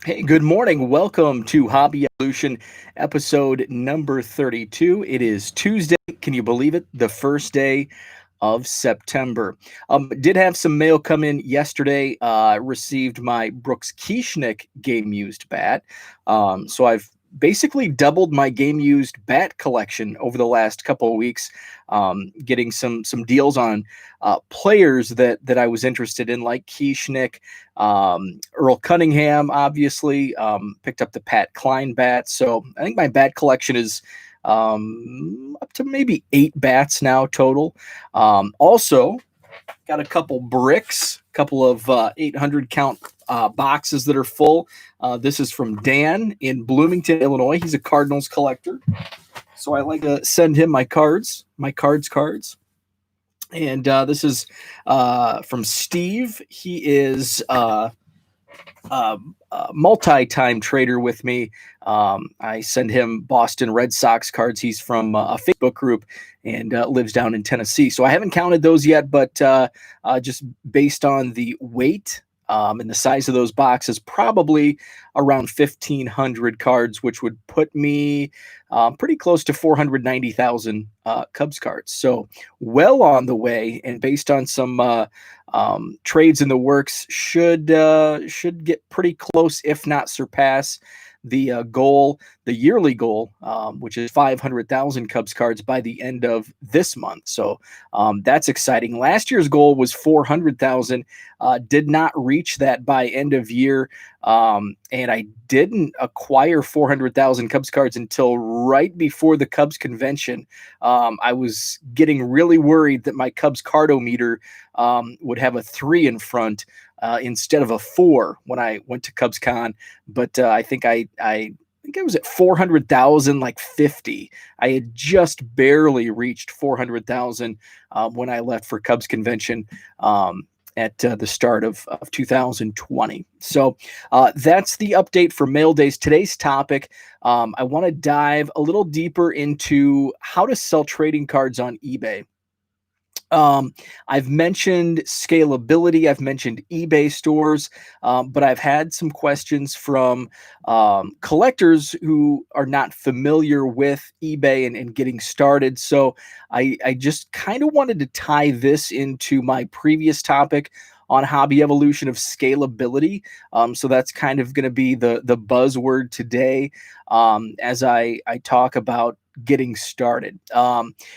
Hey, good morning. Welcome to Hobby Evolution episode number 32. It is Tuesday. Can you believe it? The first day of September. Did have some mail come in yesterday. Received my Brooks Kieschnick game used bat. So I've basically doubled my game used bat collection over the last couple of weeks, getting some deals on players that I was interested in, like Kieschnick, Earl Cunningham, obviously. Picked up the Pat Klein bat. So I think my bat collection is up to maybe 8 bats now total. Also, got a couple bricks, a couple of 800 count boxes that are full. This is from Dan in Bloomington, Illinois. He's a Cardinals collector. So I like to send him my cards, my cards. And this is from Steve. He is a multi-time trader with me. I send him Boston Red Sox cards. He's from a Facebook group and lives down in Tennessee. So I haven't counted those yet, but just based on the weight and the size of those boxes, probably around 1,500 cards, which would put me pretty close to 490,000 Cubs cards. So well on the way, and based on some trades in the works, should get pretty close, if not surpass the goal, the yearly goal, which is 500,000 Cubs cards by the end of this month. So that's exciting. Last year's goal was 400,000. Did not reach that by end of year, and I didn't acquire 400,000 Cubs cards until right before the Cubs convention. I was getting really worried that my Cubs cardometer would have a 3 in front instead of a 4 when I went to CubsCon. But I think I think I was at 400,000, like 50. I had just barely reached 400,000 when I left for Cubs convention at the start of 2020. So that's the update for mail days. Today's topic, I want to dive a little deeper into how to sell trading cards on eBay. I've mentioned scalability. I've mentioned eBay stores, but I've had some questions from collectors who are not familiar with eBay and getting started. So I just kind of wanted to tie this into my previous topic on hobby evolution of scalability. So that's kind of going to be the buzzword today as I talk about getting started.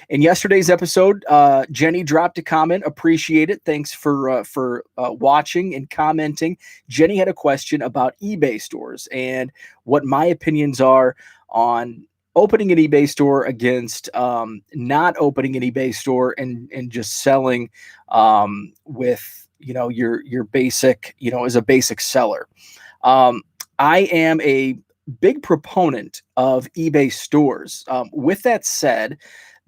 In yesterday's episode, Jenny dropped a comment. Appreciate it. Thanks for watching and commenting. Jenny had a question about eBay stores and what my opinions are on opening an eBay store against not opening an eBay store and just selling with your basic, as a basic seller. I am a big proponent of eBay stores. With that said,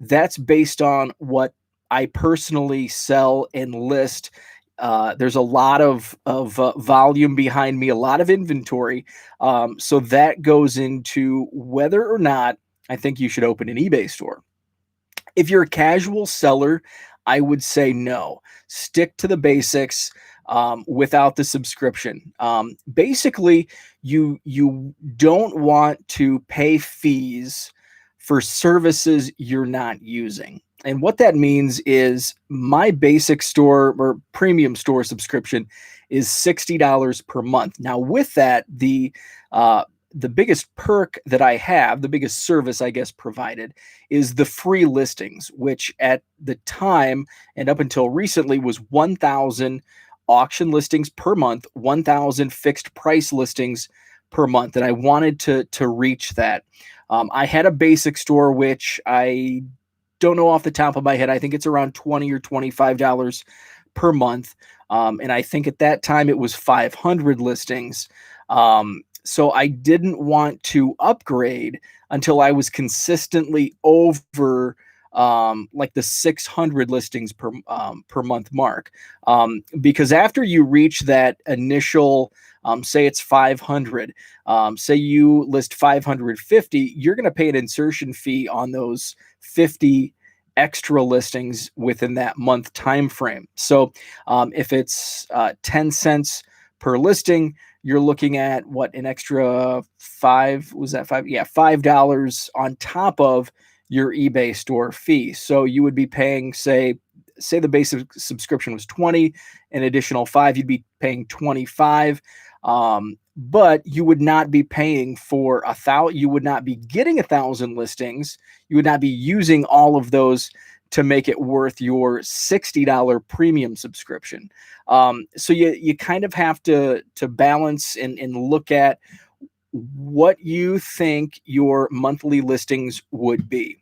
that's based on what I personally sell and list. There's a lot of volume behind me, a lot of inventory. So that goes into whether or not I think you should open an eBay store. If you're a casual seller, I would say no. Stick to the basics without the subscription. Basically, you don't want to pay fees for services you're not using. And what that means is my basic store or premium store subscription is $60 per month. Now, with that, the biggest perk that I have, the biggest service, I guess, provided is the free listings, which at the time and up until recently was 1,000 auction listings per month, 1,000 fixed price listings per month. And I wanted to reach that. I had a basic store, which I don't know off the top of my head. I think it's around $20 or $25 per month. And I think at that time it was 500 listings. So I didn't want to upgrade until I was consistently over like the 600 listings per month mark. Because after you reach that initial, say it's 500, say you list 550, you're going to pay an insertion fee on those 50 extra listings within that month time frame. So if it's 10 cents per listing, you're looking at what, an extra five, was that five? Yeah, $5 on top of your eBay store fee. So you would be paying, say the basic subscription was 20, an additional five, you'd be paying 25. But you would not be paying for you would not be getting 1,000 listings. You would not be using all of those to make it worth your $60 premium subscription. So you kind of have to balance and look at what you think your monthly listings would be.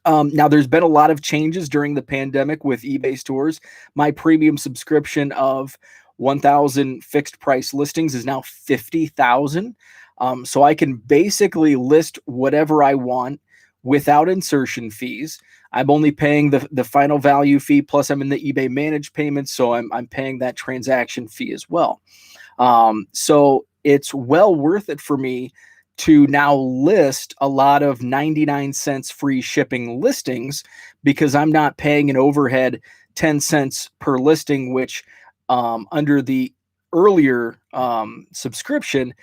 Now, there's been a lot of changes during the pandemic with eBay stores. My premium subscription of 1,000 fixed price listings is now 50,000. So I can basically list whatever I want without insertion fees. I'm only paying the final value fee, plus I'm in the eBay managed payments, so I'm paying that transaction fee as well. So it's well worth it for me to now list a lot of 99 cents free shipping listings, because I'm not paying an overhead 10 cents per listing, which under the earlier subscription,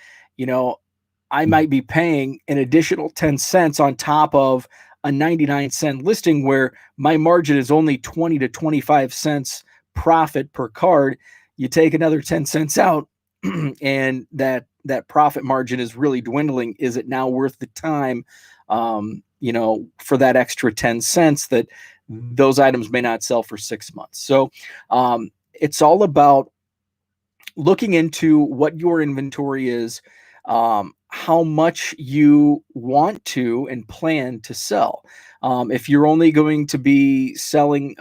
I might be paying an additional 10 cents on top of a 99-cent listing, where my margin is only 20 to 25 cents profit per card. You take another 10 cents out, and that profit margin is really dwindling. Is it now worth the time, for that extra 10 cents that those items may not sell for 6 months? So it's all about looking into what your inventory is, how much you want to and plan to sell. If you're only going to be selling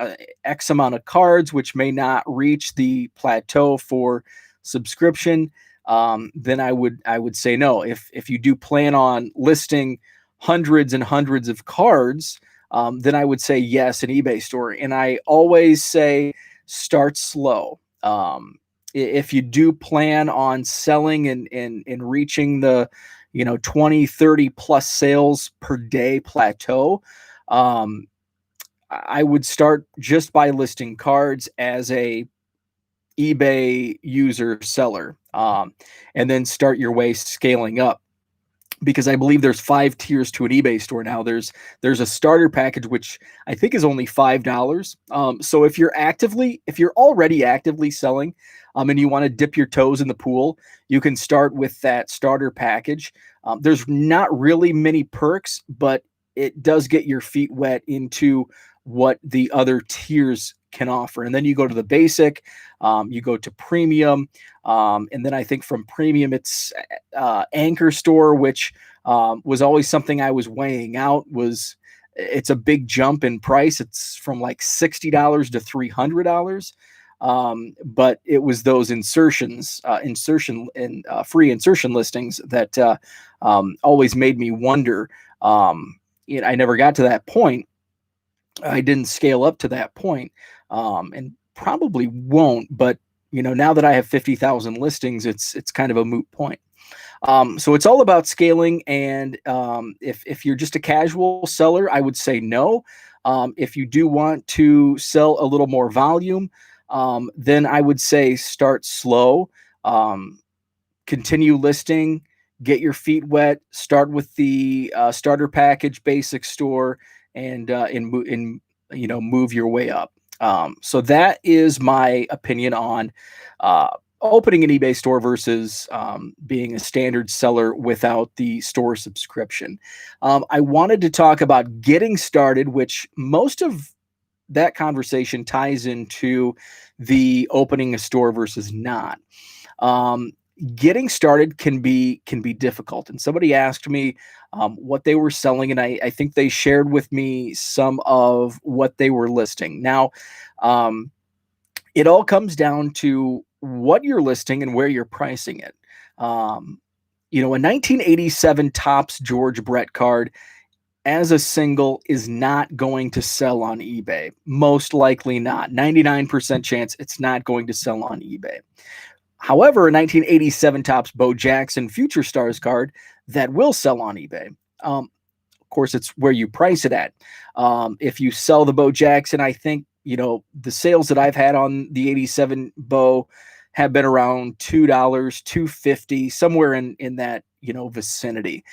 X amount of cards, which may not reach the plateau for subscription, then I would say no. If you do plan on listing hundreds and hundreds of cards, then I would say yes, an eBay store. And I always say start slow. If you do plan on selling and reaching the 20, 30 plus sales per day plateau, I would start just by listing cards as a eBay user seller, and then start your way scaling up, because I believe there's 5 tiers to an eBay store now. There's a starter package, which I think is only $5. So if you're already actively selling, and you want to dip your toes in the pool, you can start with that starter package. There's not really many perks, but it does get your feet wet into what the other tiers can offer. And then you go to the basic, you go to premium, and then I think from premium it's Anchor Store, which was always something I was weighing out. It's a big jump in price. It's from like $60 to $300. But it was those insertion and free insertion listings that always made me wonder. I never got to that point. I didn't scale up to that point, and probably won't. But now that I have 50,000 listings, it's kind of a moot point. So it's all about scaling. And if you're just a casual seller, I would say no. If you do want to sell a little more volume, then I would say start slow, continue listing, get your feet wet, start with the starter package, basic store, and move your way up. So that is my opinion on opening an eBay store versus being a standard seller without the store subscription. I wanted to talk about getting started, which most of that conversation ties into the opening a store versus not. Getting started can be difficult. And somebody asked me what they were selling, and I think they shared with me some of what they were listing. Now, it all comes down to what you're listing and where you're pricing it. A 1987 Topps George Brett card as a single is not going to sell on eBay. Most likely not. 99% chance it's not going to sell on eBay. However, a 1987 Topps Bo Jackson Future Stars card that will sell on eBay. Of course, it's where you price it at. If you sell the Bo Jackson, I think, the sales that I've had on the 87 Bo have been around $2, 250, somewhere in that, vicinity.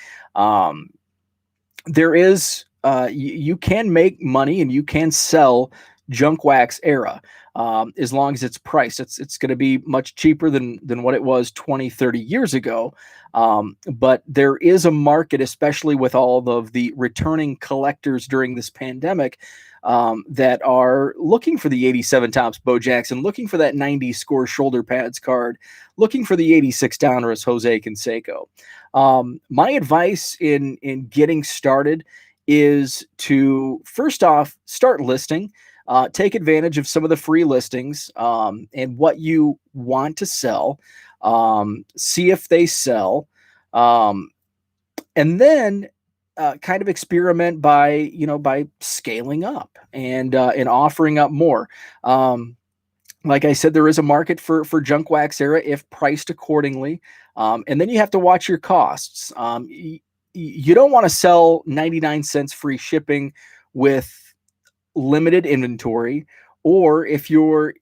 There is you can make money and you can sell junk wax era, as long as it's priced. It's going to be much cheaper than what it was 20, 30 years ago. But there is a market, especially with all of the returning collectors during this pandemic, that are looking for the 87 Topps Bo Jackson, looking for that 90 score shoulder pads card, looking for the 86 Donruss Jose Canseco. My advice in getting started is to, first off, start listing. Take advantage of some of the free listings, and what you want to sell. See if they sell, and then kind of experiment by scaling up and offering up more. Like I said, there is a market for junk wax era if priced accordingly. And then you have to watch your costs. You don't want to sell 99 cents free shipping with limited inventory, or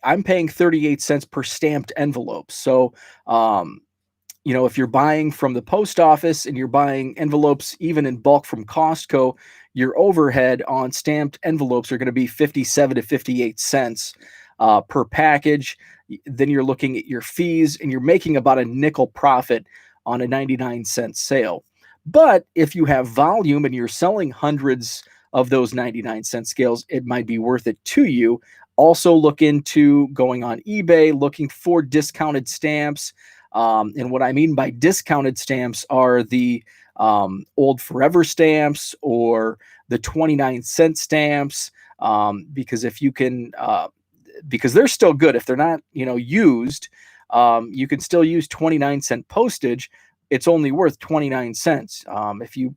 I'm paying 38 cents per stamped envelope. So, if you're buying from the post office and you're buying envelopes even in bulk from Costco, your overhead on stamped envelopes are going to be 57 to 58 cents per package. Then you're looking at your fees and you're making about a nickel profit on a 99-cent sale. But if you have volume and you're selling hundreds of those 99-cent scales, it might be worth it to you. Also look into going on eBay, looking for discounted stamps. And what I mean by discounted stamps are the old forever stamps or the 29-cent stamps, because if you can, because they're still good. If they're not, used, you can still use 29-cent postage. It's only worth 29 cents. If you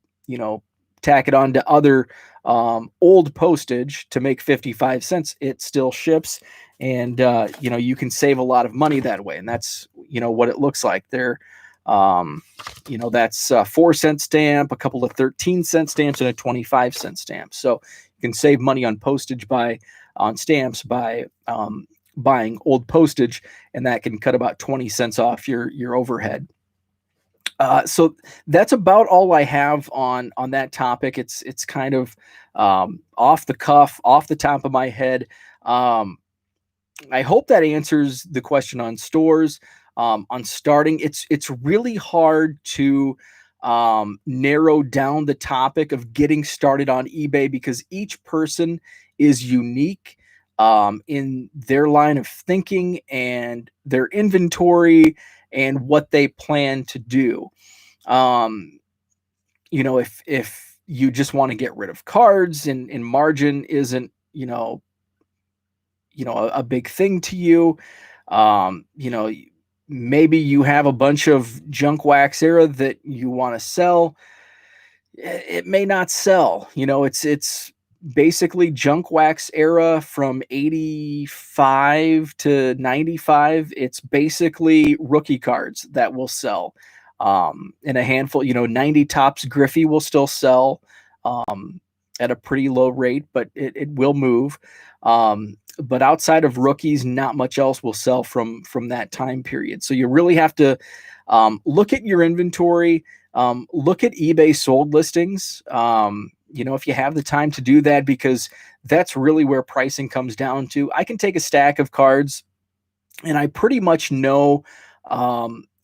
tack it on to other old postage to make 55 cents, it still ships. And, you can save a lot of money that way. And that's, what it looks like there. That's a 4-cent stamp, a couple of 13-cent stamps, and a 25-cent stamp. So you can save money on postage on stamps by buying old postage, and that can cut about 20 cents off your overhead. So that's about all I have on that topic. It's kind of off the cuff, off the top of my head. I hope that answers the question on stores. On starting, it's really hard to narrow down the topic of getting started on eBay because each person is unique in their line of thinking and their inventory and what they plan to do. If you just want to get rid of cards and margin isn't, a big thing to you, maybe you have a bunch of junk wax era that you want to sell. It may not sell. It's basically junk wax era from 85 to 95. It's basically rookie cards that will sell. In a handful, 90 Topps Griffey will still sell at a pretty low rate, but it will move. But outside of rookies, not much else will sell from that time period. So you really have to look at your inventory, look at eBay sold listings, if you have the time to do that, because that's really where pricing comes down to. I can take a stack of cards and I pretty much know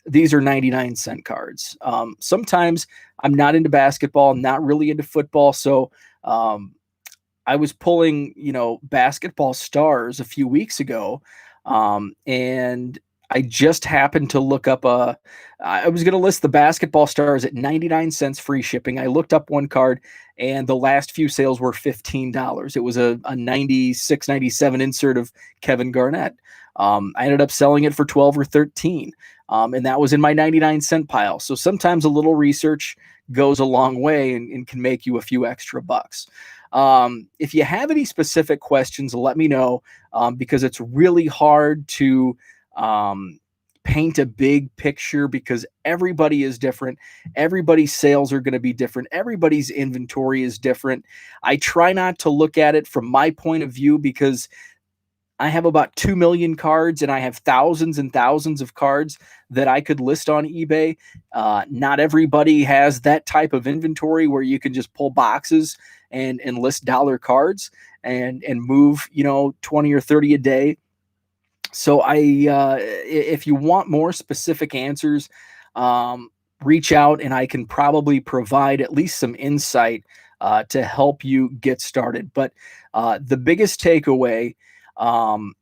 these are 99-cent cards. Sometimes I'm not into basketball, not really into football. So I was pulling, basketball stars a few weeks ago. And I just happened to look up I was going to list the basketball stars at 99 cents free shipping. I looked up one card and the last few sales were $15. It was a 96, 97 insert of Kevin Garnett. I ended up selling it for 12 or 13. And that was in my 99-cent pile. So sometimes a little research goes a long way and can make you a few extra bucks. If you have any specific questions, let me know, because it's really hard to paint a big picture because everybody is different. Everybody's sales are going to be different. Everybody's inventory is different. I try not to look at it from my point of view because I have about 2 million cards, and I have thousands and thousands of cards that I could list on eBay. Not everybody has that type of inventory where you can just pull boxes and list dollar cards and move, 20 or 30 a day. So if you want more specific answers, um, reach out and I can probably provide at least some insight to help you get started. But the biggest takeaway um,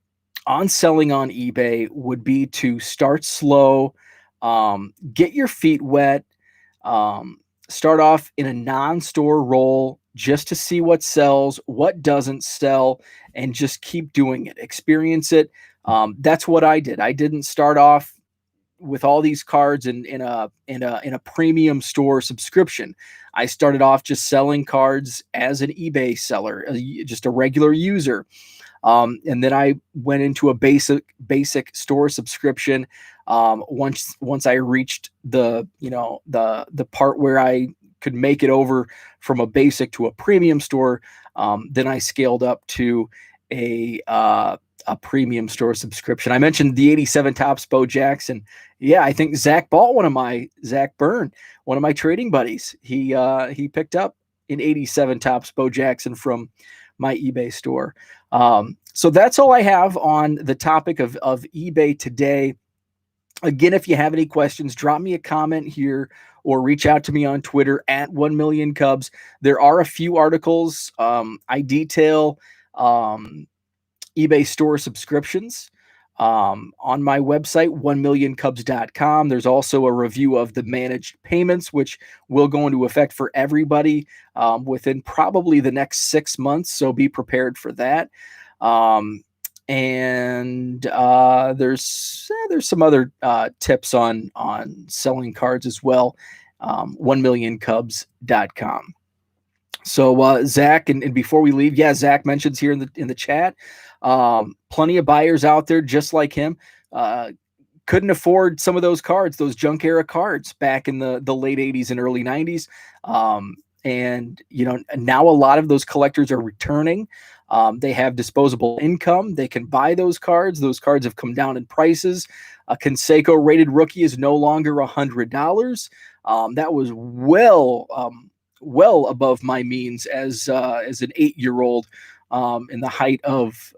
on selling on eBay would be to start slow, get your feet wet, um, start off in a non-store role just to see what sells, what doesn't sell, and just keep doing it. Experience it. That's what I did. I didn't start off with all these cards in a premium store subscription. I started off just selling cards as an eBay seller, just a regular user. And then I went into a basic store subscription. Once I reached the part where I could make it over from a basic to a premium store, then I scaled up to a premium store subscription. I mentioned the 87 Topps Bo Jackson. Yeah, I think Zach Byrne, one of my trading buddies. He picked up an 87 Topps Bo Jackson from my eBay store. So that's all I have on the topic of eBay today. Again, if you have any questions, drop me a comment here or reach out to me on Twitter at 1 million Cubs. There are a few articles. I detail eBay store subscriptions on my website, 1millioncubs.com. There's also a review of the managed payments, which will go into effect for everybody within probably the next 6 months. So be prepared for that. And there's some other tips on selling cards as well. 1millioncubs.com. So Zach, and before we leave, yeah, Zach mentions here in the chat, plenty of buyers out there just like him. Couldn't afford some of those cards, those junk era cards back in the late 80s and early 90s. And now a lot of those collectors are returning. They have disposable income. They can buy those cards. Those cards have come down in prices. A Canseco rated rookie is no longer $100. That was well above my means as an 8-year-old in the height of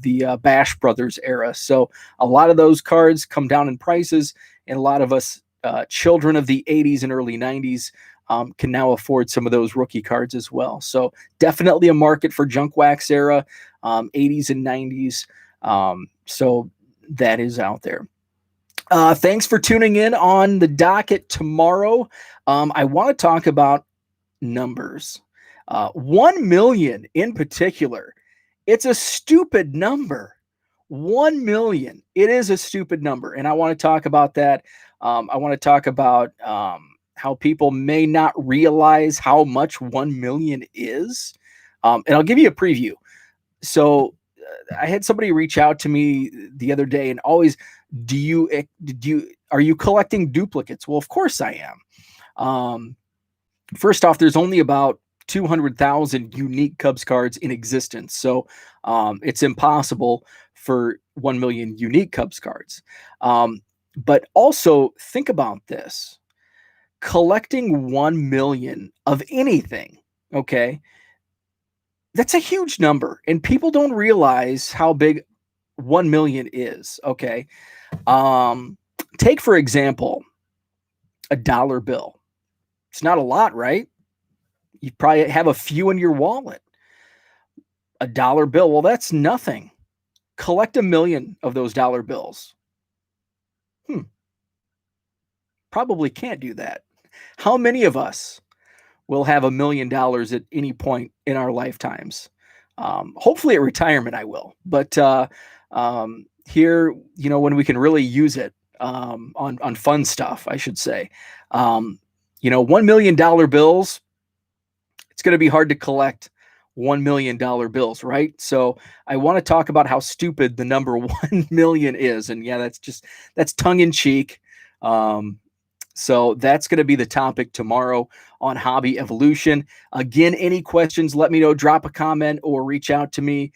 the Bash Brothers era. So a lot of those cards come down in prices, and a lot of us children of the 80s and early 90s can now afford some of those rookie cards as well. So definitely a market for junk wax era, 80s and 90s. So that is out there. Thanks for tuning in on the docket tomorrow. I want to talk about numbers. 1 million in particular. It's a stupid number. 1 million. It is a stupid number. And I want to talk about that. I want to talk about how people may not realize how much 1 million is. And I'll give you a preview. So I had somebody reach out to me the other day and always, are you collecting duplicates? Well, of course I am. First off, there's only about 200,000 unique Cubs cards in existence. So it's impossible for 1 million unique Cubs cards. But also think about this. Collecting 1 million of anything, okay, that's a huge number. And people don't realize how big 1 million is, okay? Take, for example, a dollar bill. It's not a lot, right? You probably have a few in your wallet. A dollar bill, well, that's nothing. Collect 1 million of those dollar bills. Probably can't do that. How many of us will have $1 million at any point in our lifetimes? Hopefully at retirement I will. But here, when we can really use it on fun stuff, I should say. $1 million bills, it's going to be hard to collect $1 million bills, right? So I want to talk about how stupid the number 1 million is. And yeah, that's tongue in cheek. So that's going to be the topic tomorrow on Hobby Evolution. Again, any questions, let me know, drop a comment or reach out to me.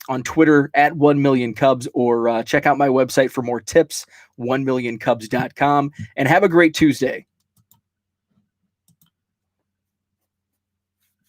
on Twitter at 1 million Cubs, or check out my website for more tips, 1millioncubs.com. And have a great Tuesday.